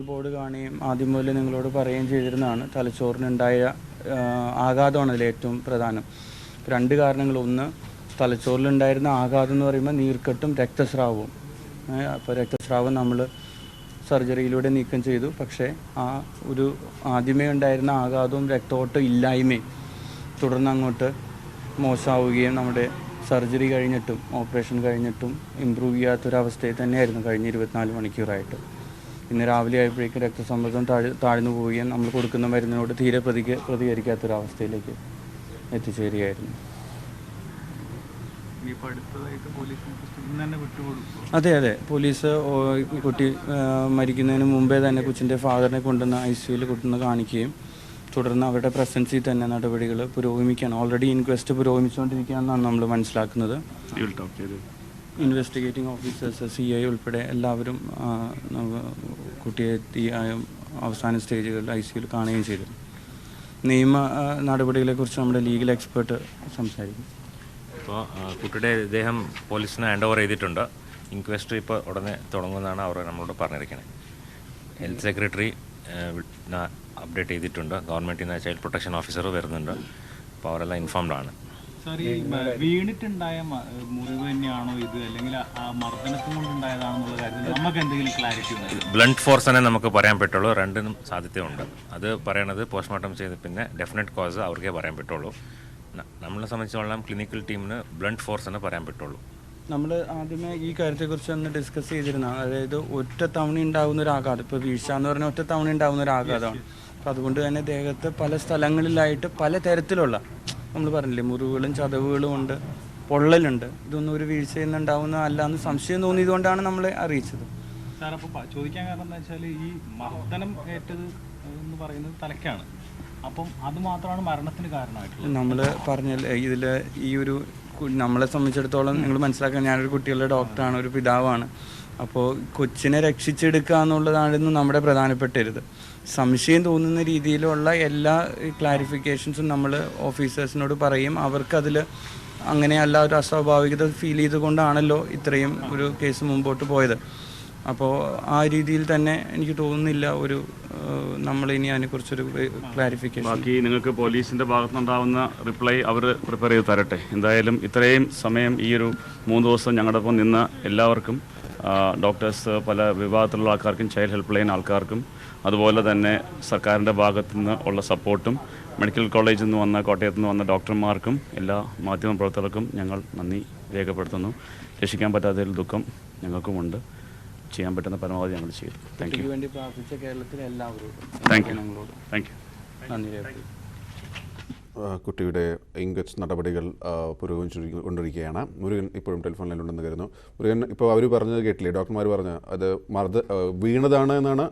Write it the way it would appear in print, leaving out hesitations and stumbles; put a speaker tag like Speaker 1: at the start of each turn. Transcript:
Speaker 1: Board കാണുകയും ആദ്യം മുതൽ നിങ്ങളോട് പറയുകയും ചെയ്തിരുന്നതാണ്. തലച്ചോറിനുണ്ടായ ആഘാതമാണ് അതിൽ ഏറ്റവും പ്രധാനം. രണ്ട് കാരണങ്ങൾ. ഒന്ന്, തലച്ചോറിലുണ്ടായിരുന്ന ആഘാതം എന്ന് പറയുമ്പോൾ നീർക്കെട്ടും രക്തസ്രാവവും. അപ്പോൾ രക്തസ്രാവം നമ്മൾ സർജറിയിലൂടെ നീക്കം ചെയ്തു. പക്ഷേ ആ ഒരു ആദ്യമേ ഉണ്ടായിരുന്ന ആഘാതവും രക്തോട്ടം ഇല്ലായ്മയും തുടർന്ന് അങ്ങോട്ട് മോശമാവുകയും നമ്മുടെ സർജറി കഴിഞ്ഞിട്ടും ഓപ്പറേഷൻ കഴിഞ്ഞിട്ടും ഇമ്പ്രൂവ് ചെയ്യാത്തൊരവസ്ഥയിൽ തന്നെയായിരുന്നു കഴിഞ്ഞ 24 മണിക്കൂറായിട്ട്. ഇന്ന് രാവിലെ ആയപ്പോഴേക്കും രക്തസമ്മർദ്ദം താഴ്ന്നു പോവുകയും നമ്മൾ കൊടുക്കുന്ന മരുന്നിനോട് തീരെ പ്രതികരിക്കാത്തൊരവസ്ഥയിലേക്ക് എത്തിച്ചേരുകയായിരുന്നു. അതെ, പോലീസ് കുട്ടി മരിക്കുന്നതിന് മുമ്പേ തന്നെ കൊച്ചിൻ്റെ ഫാദറിനെ കൊണ്ടുവന്ന് ICUവിൽ കൊണ്ടുവന്ന് കാണിക്കുകയും തുടർന്ന് അവരുടെ പ്രസൻസിൽ തന്നെ നടപടികൾ പുരോഗമിക്കുകയാണ്. ഓൾറെഡി ഇൻക്വസ്റ്റ് പുരോഗമിച്ചുകൊണ്ടിരിക്കുകയാണെന്നാണ് നമ്മൾ മനസ്സിലാക്കുന്നത്. ഇൻവെസ്റ്റിഗേറ്റിംഗ് ഓഫീസേഴ്സ്, CI ഉൾപ്പെടെ എല്ലാവരും കുട്ടിയെ അവസാന സ്റ്റേജുകളിൽ ICUവിൽ കാണുകയും ചെയ്തു. നിയമ നടപടികളെക്കുറിച്ച് നമ്മുടെ ലീഗൽ എക്സ്പേർട്ട് സംസാരിക്കും.
Speaker 2: ഇപ്പോൾ കുട്ടിയുടെ ഇദ്ദേഹം പോലീസിന് ഹാൻഡ് ഓവർ ചെയ്തിട്ടുണ്ട്. ഇൻക്വസ്റ്റ് ഇപ്പോൾ ഉടനെ തുടങ്ങുമെന്നാണ് അവർ നമ്മളോട് പറഞ്ഞിരിക്കുന്നത്. ഹെൽത്ത് സെക്രട്ടറി അപ്ഡേറ്റ് ചെയ്തിട്ടുണ്ട്. ഗവൺമെൻറ്റിൽ നിന്ന് ചൈൽഡ് പ്രൊട്ടക്ഷൻ ഓഫീസർ വരുന്നുണ്ട്. അപ്പോൾ അവരെല്ലാം ഇൻഫോംഡ് ആണ്.
Speaker 3: വീണിട്ടുണ്ടായ മുറിവ് തന്നെയാണോ ഇത്, അല്ലെങ്കിൽ ആ മർദ്ദനത്തിൽ കൊണ്ടുണ്ടായതാണെന്നുള്ള കാര്യത്തിൽ നമുക്ക് എന്തെങ്കിലും ക്ലാരിറ്റി ഉണ്ട്?
Speaker 2: ബ്ലണ്ട് ഫോഴ്സ് തന്നെ നമുക്ക് പറയാൻ പറ്റുള്ളൂ. രണ്ടിനും സാധ്യതയുണ്ട്. അത് പറയണത് പോസ്റ്റ്മോർട്ടം ചെയ്ത് പിന്നെ ഡെഫിനറ്റ് കോസ് അവർക്കേ പറയാൻ പറ്റുള്ളൂ. നമ്മളെ സംബന്ധിച്ചോളം ക്ലിനിക്കൽ ടീമിന് ബ്ലണ്ട് ഫോഴ്സ് തന്നെ പറയാൻ പറ്റുള്ളൂ.
Speaker 1: നമ്മൾ ആദ്യമേ ഈ കാര്യത്തെക്കുറിച്ച് ഒന്ന് ഡിസ്കസ് ചെയ്തിരുന്ന, അതായത് ഒറ്റ തവണ ഉണ്ടാകുന്ന ഒരു ആഘാതം. ഇപ്പോൾ വീഴ്ച എന്ന് പറഞ്ഞാൽ ഒറ്റ തവണ ഉണ്ടാകുന്ന ഒരു ആഘാതമാണ്. അപ്പോൾ അതുകൊണ്ട് തന്നെ ദേഹത്ത് പല സ്ഥലങ്ങളിലായിട്ട് പല തരത്തിലുള്ള, നമ്മൾ പറഞ്ഞില്ലേ, മുറിവുകളും ചതവുകളും ഉണ്ട്, പൊള്ളലുണ്ട്. ഇതൊന്നും ഒരു വീഴ്ചയിൽ നിന്നുണ്ടാവുന്ന അല്ല എന്ന് സംശയം തോന്നിയതുകൊണ്ടാണ് നമ്മളെ അറിയിച്ചത്.
Speaker 3: സാർ, അപ്പോൾ ചോദിക്കാൻ കാരണം എന്താ വെച്ചാൽ ഈ മർദ്ദനം ഏറ്റത് എന്ന് പറയുന്നത് തലയ്ക്കാണ്. അപ്പം അത് മാത്രമാണ് മരണത്തിന് കാരണമായിട്ടുള്ളത്.
Speaker 1: നമ്മൾ പറഞ്ഞില്ലേ, ഇതിൽ ഈ ഒരു നമ്മളെ സംബന്ധിച്ചിടത്തോളം നിങ്ങൾ മനസ്സിലാക്കാൻ, ഞാനൊരു കുട്ടികളുടെ ഡോക്ടറാണ്, ഒരു പിതാവാണ്. അപ്പോൾ കൊച്ചിനെ രക്ഷിച്ചെടുക്കുക എന്നുള്ളതായിരുന്നു നമ്മുടെ പ്രധാനപ്പെട്ട സംശയം തോന്നുന്ന രീതിയിലുള്ള എല്ലാ ക്ലാരിഫിക്കേഷൻസും നമ്മൾ ഓഫീസേഴ്സിനോട് പറയും. അവർക്കതിൽ അങ്ങനെയല്ല, ഒരു അസ്വാഭാവികത ഫീൽ ചെയ്തുകൊണ്ടാണല്ലോ ഇത്രയും ഒരു കേസ് മുമ്പോട്ട് പോയത്. അപ്പോൾ ആ രീതിയിൽ തന്നെ എനിക്ക് തോന്നുന്നില്ല നമ്മളിനി അതിനെക്കുറിച്ചൊരു ക്ലാരിഫിക്കേഷൻ.
Speaker 4: ബാക്കി നിങ്ങൾക്ക് പോലീസിൻ്റെ ഭാഗത്തുനിന്നുണ്ടാവുന്ന റിപ്ലൈ അവർ പ്രിപ്പയർ ചെയ്ത് തരട്ടെ. എന്തായാലും ഇത്രയും സമയം ഈ ഒരു 3 ദിവസം ഞങ്ങളുടെ ഒപ്പം നിന്ന എല്ലാവർക്കും, ഡോക്ടേഴ്സ്, പല വിഭാഗത്തിലുള്ള ആൾക്കാർക്കും, ചൈൽഡ് ഹെൽപ്പ് ലൈൻ ആൾക്കാർക്കും, അതുപോലെ തന്നെ സർക്കാരിൻ്റെ ഭാഗത്തു നിന്ന് ഉള്ള സപ്പോർട്ടും, മെഡിക്കൽ കോളേജിൽ നിന്ന് വന്ന, കോട്ടയത്ത് നിന്ന് വന്ന ഡോക്ടർമാർക്കും, എല്ലാ മാധ്യമ പ്രവർത്തകർക്കും ഞങ്ങൾ നന്ദി രേഖപ്പെടുത്തുന്നു. രക്ഷിക്കാൻ പറ്റാത്തതിൽ ദുഃഖം ഞങ്ങൾക്കുമുണ്ട്. ചെയ്യാൻ പറ്റുന്ന പരമാവധി ഞങ്ങൾ ചെയ്തു. Thank you.
Speaker 1: വേണ്ടി പ്രാർത്ഥിച്ച കേരളത്തിലെ എല്ലാവരോടും
Speaker 4: താങ്ക് യു.
Speaker 1: നന്ദി രേഖപ്പെടുത്തുന്നു.
Speaker 5: കുട്ടിയുടെ ഇൻക്വസ്റ്റ് നടപടികൾ പുരോഗമിച്ചുകൊണ്ടിരിക്കുകയാണ്. മുരുകൻ ഇപ്പോഴും ടെലിഫോൺ ലൈനിലുണ്ടെന്ന് കരുതുന്നു. മുരുകൻ, ഇപ്പോൾ അവർ പറഞ്ഞത് കേട്ടില്ലേ, ഡോക്ടർമാർ പറഞ്ഞത് അത് വീണതാണ് എന്നാണ്